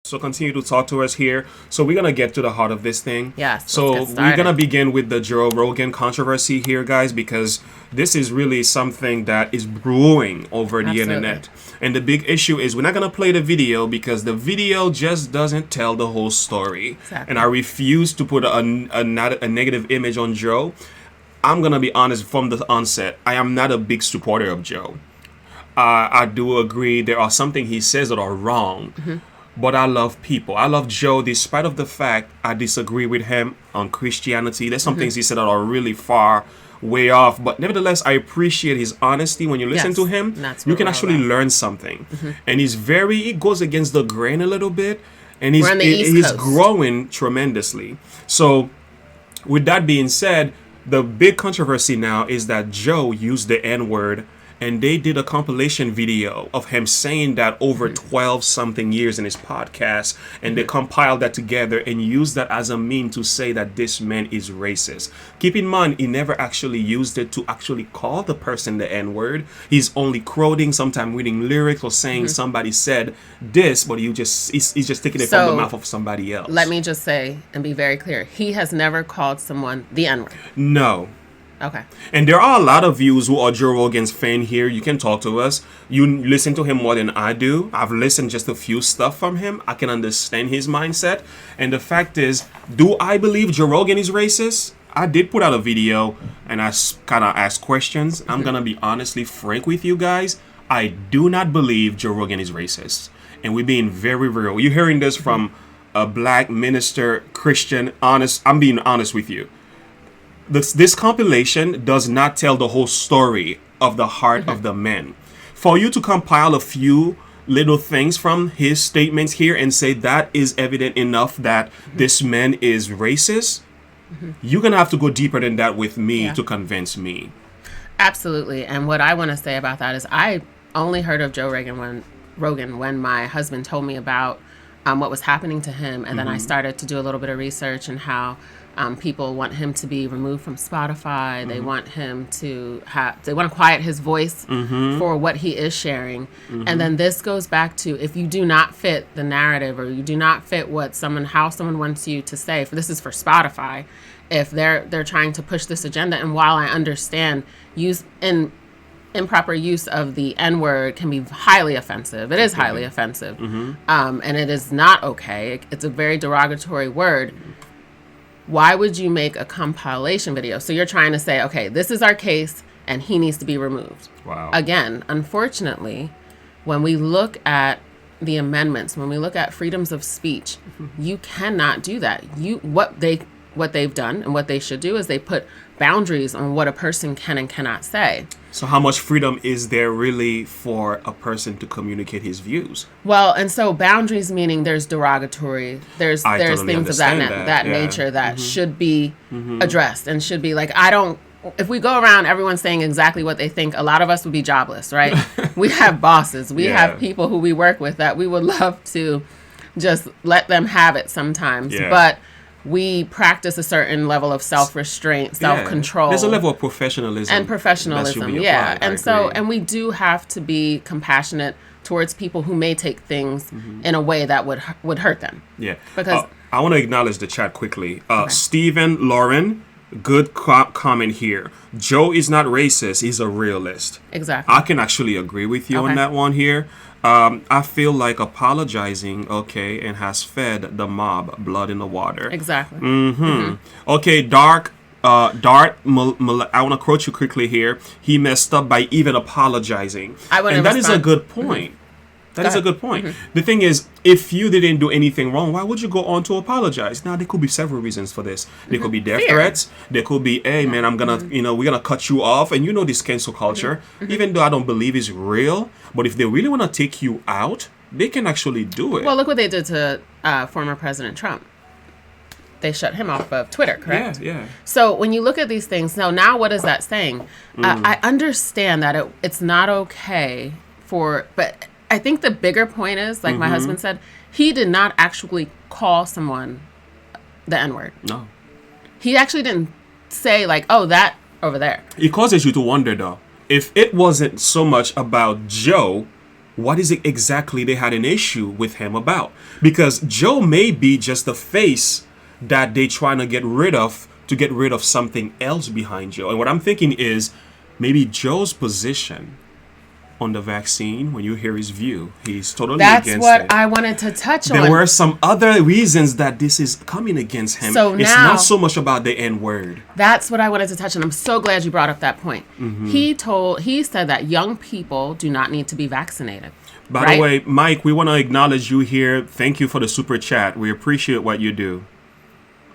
So continue to talk to us here. So we're going to get to the heart of this thing. Yes. So we're going to begin with the Joe Rogan controversy here, guys, because this is really something that is brewing over the internet. And the big issue is we're not going to play the video because the video just doesn't tell the whole story. Exactly. And I refuse to put a negative image on Joe. I'm going to be honest from the onset. I am not a big supporter of Joe. I do agree there are some things he says that are wrong. But I love people. I love Joe despite of the fact I disagree with him on Christianity. There's some things he said that are really far way off. But nevertheless, I appreciate his honesty. When you listen to him, you can actually learn something. And he goes against the grain a little bit. And he's growing tremendously. So with that being said, the big controversy now is that Joe used the N-word. And they did a compilation video of him saying that over 12 something years in his podcast. And they compiled that together and used that as a mean to say that this man is racist. Keep in mind, he never actually used it to actually call the person the N-word. He's only quoting, sometimes reading lyrics or saying somebody said this, but he's just taking it from the mouth of somebody else. Let me just say and be very clear. He has never called someone the N-word. No. Okay. And there are a lot of yous who are Joe Rogan's fan here. You can talk to us. You listen to him more than I do. I've listened just a few stuff from him. I can understand his mindset. And the fact is, do I believe Joe Rogan is racist? I did put out a video and I kind of asked questions. I'm going to be honestly frank with you guys. I do not believe Joe Rogan is racist. And we're being very real. You're hearing this from a black minister, Christian, honest. I'm being honest with you. This compilation does not tell the whole story of the heart of the man. For you to compile a few little things from his statements here and say that is evident enough that this man is racist, you're going to have to go deeper than that with me to convince me. Absolutely. And what I want to say about that is I only heard of Joe Rogan when my husband told me about what was happening to him. And then I started to do a little bit of research and how people want him to be removed from Spotify. They want him to they want to quiet his voice for what he is sharing. And then this goes back to if you do not fit the narrative or you do not fit how someone wants you to say, this is for Spotify, if they're trying to push this agenda. And while I understand improper use of the N-word can be highly offensive. It is highly offensive. And it is not okay. It's a very derogatory word. Why would you make a compilation video? So you're trying to say, okay, this is our case and he needs to be removed. Wow. Again, unfortunately, when we look at the amendments, when we look at freedoms of speech, you cannot do that. What they've done and what they should do is they put boundaries on what a person can and cannot say. So how much freedom is there really for a person to communicate his views? Well, and so boundaries meaning there's derogatory, there's totally things of that nature that should be addressed and should be like, if we go around everyone saying exactly what they think, a lot of us would be jobless, right? We have bosses. We have people who we work with that we would love to just let them have it sometimes. Yeah. But we practice a certain level of self-restraint, self-control. There's a level of professionalism. And we do have to be compassionate towards people who may take things in a way that would hurt them. Yeah. Because I want to acknowledge the chat quickly. Stephen Lauren, good comment here. Joe is not racist. He's a realist. Exactly. I can actually agree with you on that one here. I feel like apologizing, and has fed the mob blood in the water. Exactly. Okay, Dart, I want to quote you quickly here. He messed up by even apologizing. And that is a good point. That is a good point. The thing is, if you didn't do anything wrong, why would you go on to apologize? Now, there could be several reasons for this. There could be death threats. There could be, hey, man, I'm going to, we're going to cut you off. And this cancel culture, even though I don't believe it's real, but if they really want to take you out, they can actually do it. Well, look what they did to former President Trump. They shut him off of Twitter, correct? Yeah. So when you look at these things, now what is that saying? I understand that it's not okay but I think the bigger point is, like my husband said, he did not actually call someone the N-word. No. He actually didn't say like, oh, that over there. It causes you to wonder, though. If it wasn't so much about Joe, what is it exactly they had an issue with him about? Because Joe may be just the face that they trying to get rid of something else behind Joe. And what I'm thinking is maybe Joe's position on the vaccine, when you hear his view, he's totally That's against what it. I wanted to touch on. There were some other reasons that this is coming against him. So It's now- not so much about the N word. That's what I wanted to touch on. I'm so glad you brought up that point. Mm-hmm. He said that young people do not need to be vaccinated. By right? the way, Mike, we want to acknowledge you here. Thank you for the super chat. We appreciate what you do.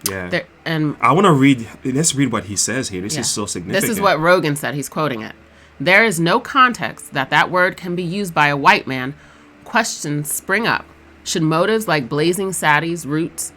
Yeah. And I want to read. Let's read what he says here. This yeah. is so significant. This is what Rogan said. He's quoting it. There is no context that word can be used by a white man. Questions spring up. Should motives like Blazing Saddie's roots,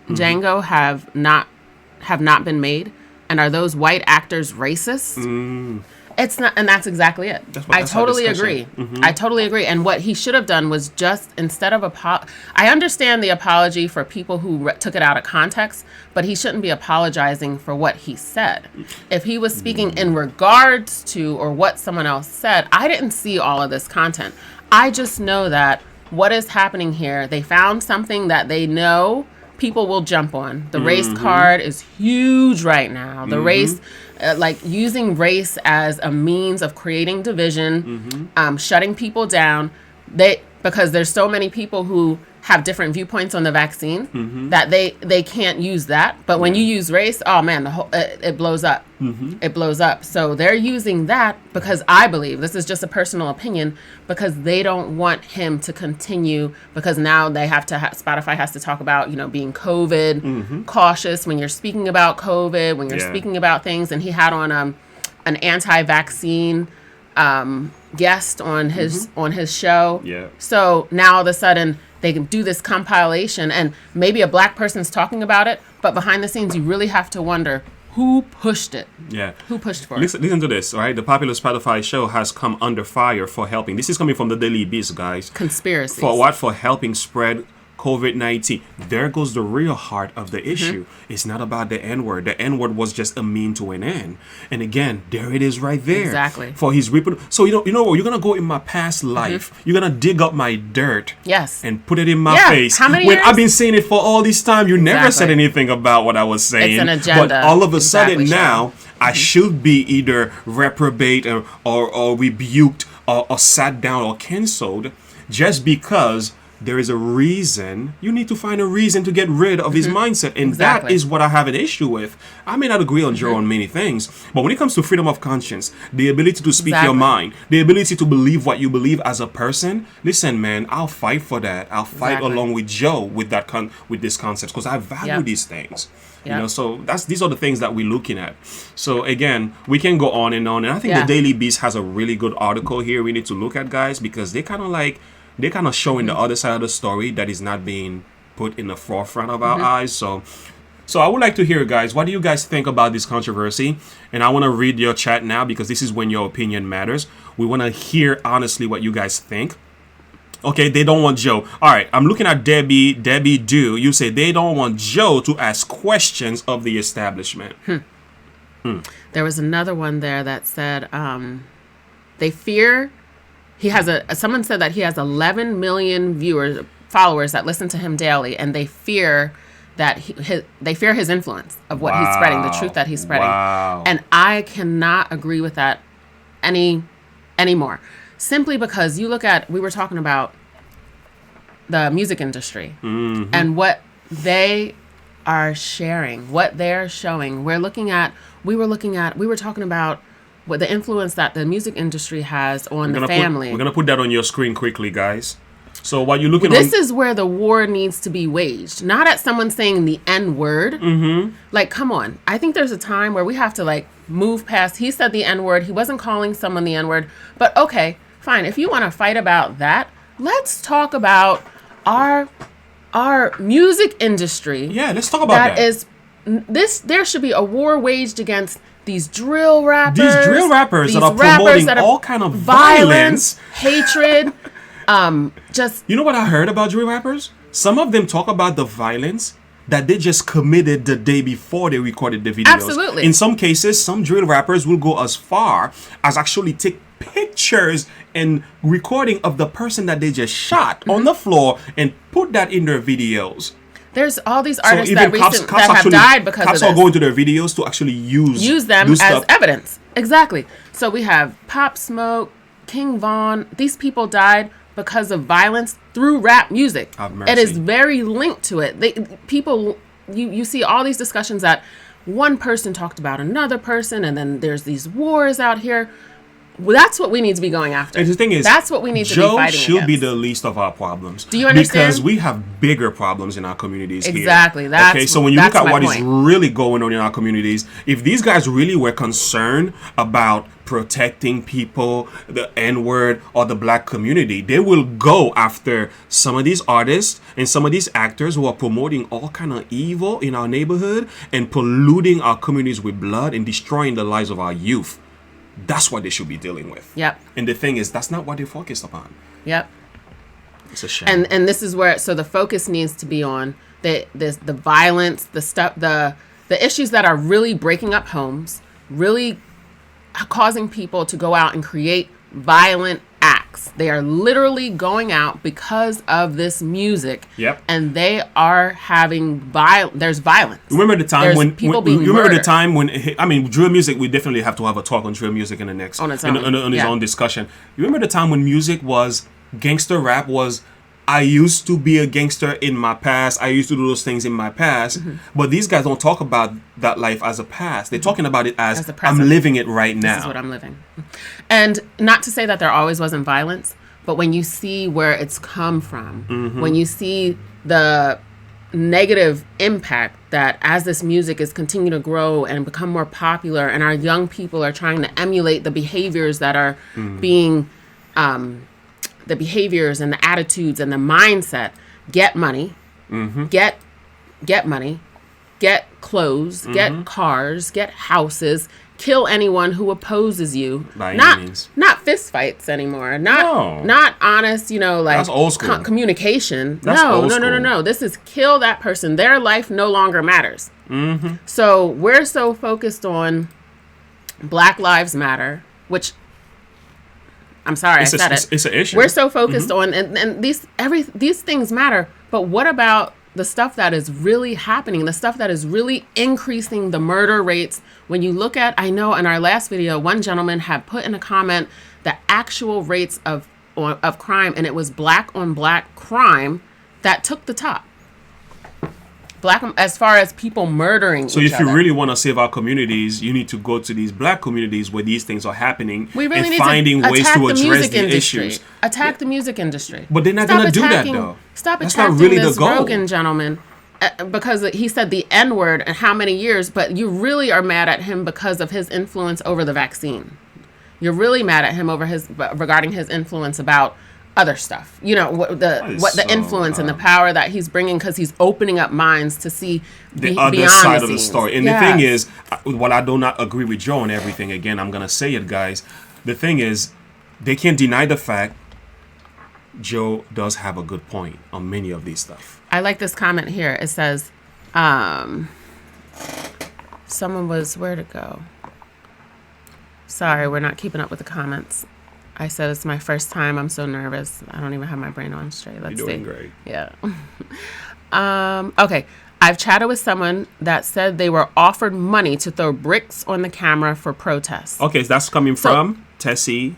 Django have not been made? And are those white actors racist? It's not, and that's exactly it. I totally agree. I totally agree. And what he should have done was just, instead of I understand the apology for people who took it out of context, but he shouldn't be apologizing for what he said. If he was speaking in regards to or what someone else said, I didn't see all of this content. I just know that what is happening here, they found something that they know people will jump on. The race card is huge right now. The race, like using race as a means of creating division, shutting people down. Because there's so many people who have different viewpoints on the vaccine that they can't use that. But when you use race, oh man, it blows up. It blows up. So they're using that because I believe, this is just a personal opinion, because they don't want him to continue, because now they have to Spotify has to talk about, being COVID cautious when you're speaking about COVID, when you're speaking about things. And he had on an anti-vaccine guest on his show. Yeah. So now all of a sudden they can do this compilation, and maybe a black person's talking about it, but behind the scenes you really have to wonder who pushed it. Yeah. Who pushed for it? Listen to this, all right? The popular Spotify show has come under fire for helping. This is coming from the Daily Beast, guys. Conspiracy. For what? For helping spread COVID-19. There goes the real heart of the issue. It's not about the N-word. The N-word was just a mean to an end. And again, there it is right there. Exactly. For his So you know what? You're gonna go in my past life. You're gonna dig up my dirt. Yes. And put it in my face. How many when years? I've been saying it for all this time, you never said anything about what I was saying. It's an agenda. But all of a sudden now, I should be either reprobate or rebuked or sat down or canceled just because there is a reason. You need to find a reason to get rid of his mindset. And that is what I have an issue with. I may not agree on Joe on many things, but when it comes to freedom of conscience, the ability to speak your mind, the ability to believe what you believe as a person, listen, man, I'll fight for that. I'll fight along with Joe with that with this concept, because I value these things. So these are the things that we're looking at. So again, we can go on, and I think the Daily Beast has a really good article here we need to look at, guys, because they're kind of showing the other side of the story that is not being put in the forefront of our eyes. So I would like to hear, guys, what do you guys think about this controversy? And I want to read your chat now, because this is when your opinion matters. We want to hear honestly what you guys think. Okay, they don't want Joe. All right, I'm looking at Debbie Do. You say they don't want Joe to ask questions of the establishment. There was another one there that said they fear. He has someone said that he has 11 million followers that listen to him daily, and they fear that his influence of what he's spreading, the truth that he's spreading. And I cannot agree with that anymore. Simply because we were talking about the music industry and what they are sharing, what they're showing. We were talking about what the influence that the music industry has on the family. We're going to put that on your screen quickly, guys. So while you're looking This is where the war needs to be waged. Not at someone saying the N-word. Like, come on. I think there's a time where we have to, move past. He said the N-word. He wasn't calling someone the N-word. But, okay, fine. If you want to fight about that, let's talk about our music industry. Yeah, let's talk about that. There should be a war waged against these drill rappers. These drill rappers that are promoting all kind of violence, hatred. You know what I heard about drill rappers? Some of them talk about the violence that they just committed the day before they recorded the videos. Absolutely. In some cases, some drill rappers will go as far as actually take pictures and recording of the person that they just shot on the floor and put that in their videos. There's all these So artists even that have died because of cops this. are going to their videos to actually use them as evidence. Exactly. So we have Pop Smoke, King Von. These people died because of violence through rap music. Have mercy. It is very linked to it. You see all these discussions that one person talked about another person, and then there's these wars out here. Well, that's what we need to be going after. And the thing is, that's what we need to be fighting Joe should be against. the least of our problems. Do you understand? Because we have bigger problems in our communities Exactly. here. That's okay. So when you look that's at my what is point. really going on in our communities, if these guys really were concerned about protecting people, the N-word, or the black community, they will go after some of these artists and some of these actors who are promoting all kind of evil in our neighborhood and polluting our communities with blood and destroying the lives of our youth. That's what they should be dealing with. Yep. And the thing is, that's not what they focused upon. Yep. It's a shame. And this is where the focus needs to be on the violence, the stuff, the issues that are really breaking up homes, really causing people to go out and create violent acts. They are literally going out because of this music. Yep. And they are having there's violence. Remember the time There's when people being you remember the murdered. time when drill music? We definitely have to have a talk on drill music in the next On its own. on its Yeah. own discussion. You remember the time when music was gangster rap was? I used to be a gangster in my past. I used to do those things in my past. Mm-hmm. But these guys don't talk about that life as a past. They're talking about it as the present. I'm living it right now. This is what I'm living. And not to say that there always wasn't violence, but when you see where it's come from, Mm-hmm. when you see the negative impact that as this music is continuing to grow and become more popular, and our young people are trying to emulate the behaviors that are being the behaviors and the attitudes and the mindset, get money, get money, get clothes, get cars, get houses, kill anyone who opposes you. By not any means. not fist fights anymore. Not honest, like That's old school. Communication. That's No. old school. No. This is kill that person. Their life no longer matters. So we're so focused on Black Lives Matter, which I'm sorry, I said it. It's an issue. We're so focused on and these things matter, but what about the stuff that is really happening, the stuff that is really increasing the murder rates? When you look at, I know in our last video, one gentleman had put in a comment the actual rates of crime, and it was black on black crime that took the top. Black, as far as people murdering So each if you other. really want to save our communities, you need to go to these black communities where these things are happening We really and need finding to ways attack to the address music the industry. issues. Attack the music industry. But they're not Stop gonna do that, attacking- though. Stop That's not attacking really the this goal. Rogan gentleman because he said the N-word and how many years, but you really are mad at him because of his influence over the vaccine. You're really mad at him regarding his influence about other stuff. What the so influence and the power that he's bringing, because he's opening up minds to see The beyond other side the of the scenes. story. And Yes. the thing is, while I do not agree with Joe on everything, again, I'm going to say it, guys. The thing is, they can't deny the fact Joe does have a good point on many of these stuff. I like this comment here. It says, someone was, where'd it go? Sorry, we're not keeping up with the comments. I said it's my first time. I'm so nervous. I don't even have my brain on straight. Let's You're doing see. great. Yeah. Okay. I've chatted with someone that said they were offered money to throw bricks on the camera for protests. Okay, so that's coming from Tessie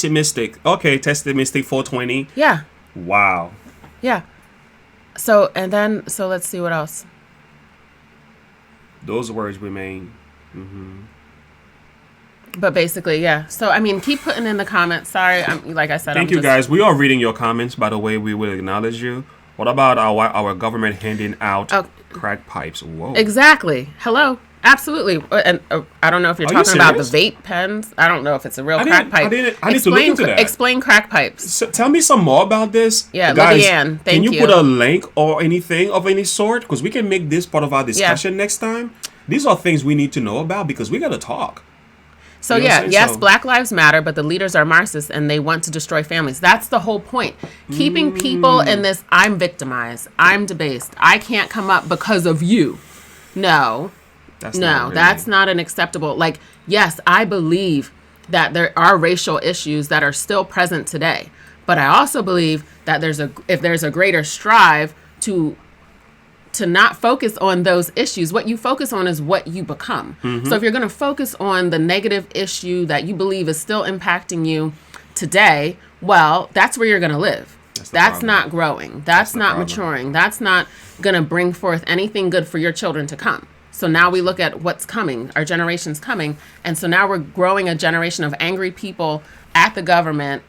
Mystic. Okay, Tessie Mystic 420. Yeah. Wow. Yeah. So let's see what else. Those words remain. But basically, yeah. So, I mean, keep putting in the comments. Sorry, like I said, Thank you, guys. We are reading your comments. By the way, we will acknowledge you. What about our government handing out crack pipes? Whoa. Exactly. Hello. Absolutely. And I don't know if you're Are you talking about the serious? vape pens. I don't know if it's a real I crack need pipe. to look into that. Explain crack pipes. So tell me some more about this. Yeah, guys. Leanne, Can thank you you. put a link or anything of any sort? Because we can make this part of our discussion next time. These are things we need to know about because we got to talk. So You know what I'm yeah, saying? yes, So- Black Lives Matter, but the leaders are Marxists and they want to destroy families. That's the whole point. Keeping people in this, I'm victimized, I'm debased, I can't come up because of you. No, That's not no, really- that's not an acceptable. Like, yes, I believe that there are racial issues that are still present today, but I also believe that if there's a greater strive to not focus on those issues, what you focus on is what you become. So if you're going to focus on the negative issue that you believe is still impacting you today, well, that's where you're going to live. That's not growing. That's not maturing. That's not going to bring forth anything good for your children to come. So now we look at what's coming, our generation's coming. And so now we're growing a generation of angry people at the government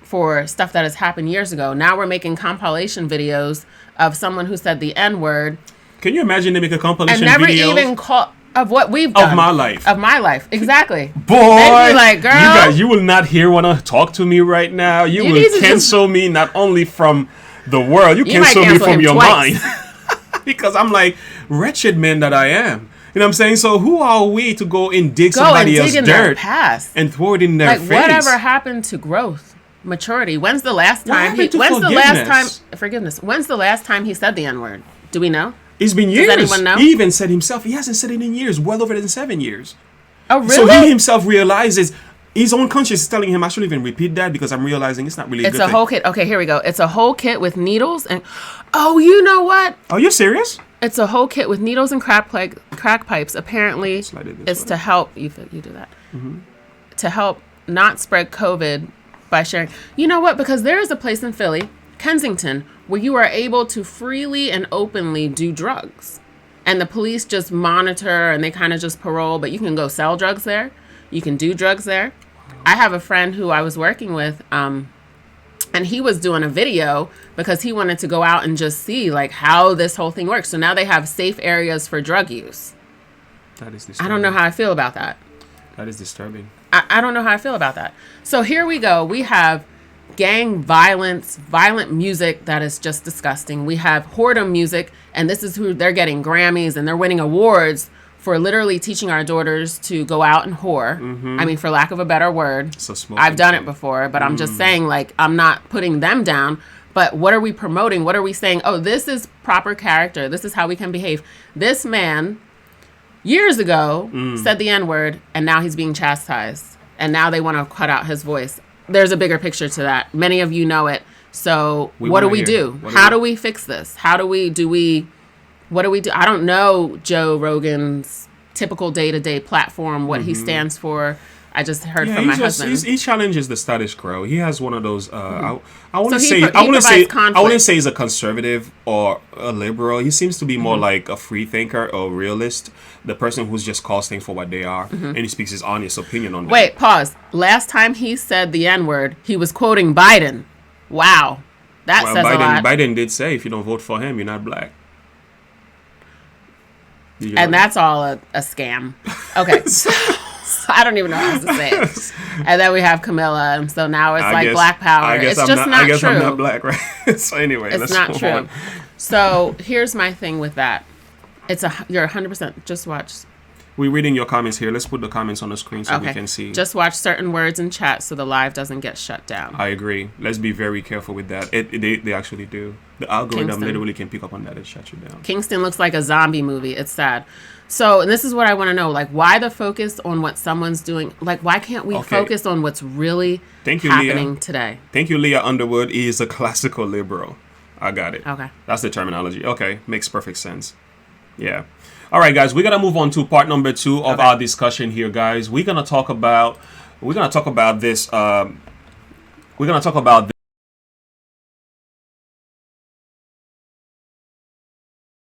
for stuff that has happened years ago. Now we're making compilation videos of someone who said the N-word. Can you imagine they make a compilation And never video even call of what we've done. of my life? Of my life. Exactly. Boy, They'd be like, girl. you guys, you will not here want to talk to me right now. You need will to cancel me not only from the world, you might cancel me cancel from him your twice. mind. Because I'm like, wretched man that I am. You know what I'm saying? So who are we to go and dig Go and somebody dig else's in their dirt past. and throw it in their Like, face? whatever happened to growth, maturity? When's the last time happened to when's the last forgiveness? time forgiveness? When's the last time he said the N-word? Do we know? It's been years. anyone know? He even said himself, he hasn't said it in years, well over than 7 years. Oh, really? So he himself realizes his own conscience is telling him, I shouldn't even repeat that because I'm realizing it's not really a It's good a whole kit. Okay, here we go. It's a whole kit with needles and oh, you know what? Are you serious? It's a whole kit with needles and crack pipes. Apparently, Slide it this it's way. to help you do that. To help not spread COVID by sharing. You know what? Because there is a place in Philly, Kensington, where you are able to freely and openly do drugs. And the police just monitor and they kind of just parole, but you can go sell drugs there. You can do drugs there. I have a friend who I was working with, and he was doing a video because he wanted to go out and just see like how this whole thing works. So now they have safe areas for drug use. That is disturbing. I don't know how I feel about that. That is disturbing. I don't know how I feel about that. So here we go. We have gang violence, violent music that is just disgusting. We have whoredom music, and this is who they're getting Grammys and they're winning awards for literally teaching our daughters to go out and whore. I mean, for lack of a better word. So smoking I've done it thing. before, but I'm just saying, like, I'm not putting them down. But what are we promoting? What are we saying? Oh, this is proper character. This is how we can behave. This man, years ago, said the N-word, and now he's being chastised. And now they want to cut out his voice. There's a bigger picture to that. Many of you know it. So what do we do? How do we fix this? What do we do? I don't know Joe Rogan's typical day-to-day platform, what he stands for. I just heard from my husband. He challenges the status quo. He has one of those. I wouldn't So say. he I wouldn't say. provides conflict. I wouldn't say he's a conservative or a liberal. He seems to be more like a free thinker or realist. The person who's just calls things for what they are, and he speaks his honest opinion on them. Wait, pause. Last time he said the N-word, he was quoting Biden. Wow. That Well, says a lot. Biden did say, if you don't vote for him, you're not black. Did you know And that? that's all a scam. Okay. So I don't even know how to say it. And then we have Camilla, and so now it's like Black Power. It's just not I guess true. I'm not black, right? So anyway, It's let's not move true. on. So here's my thing with that. You're 100%. Just watch. We're reading your comments here. Let's put the comments on the screen so we can see. Just watch certain words in chat so the live doesn't get shut down. I agree. Let's be very careful with that. They actually do. The algorithm Kingston. literally can pick up on that and shut you down. Kingston looks like a zombie movie. It's sad. So, and this is what I want to know. Like, why the focus on what someone's doing? Like, why can't we focus on what's really happening Leah. today? Thank you, Leah Underwood. He is a classical liberal. I got it. Okay. That's the terminology. Okay. Makes perfect sense. Yeah. All right, guys. We're going to move on to part number 2 of our discussion here, guys. We're going to talk about this.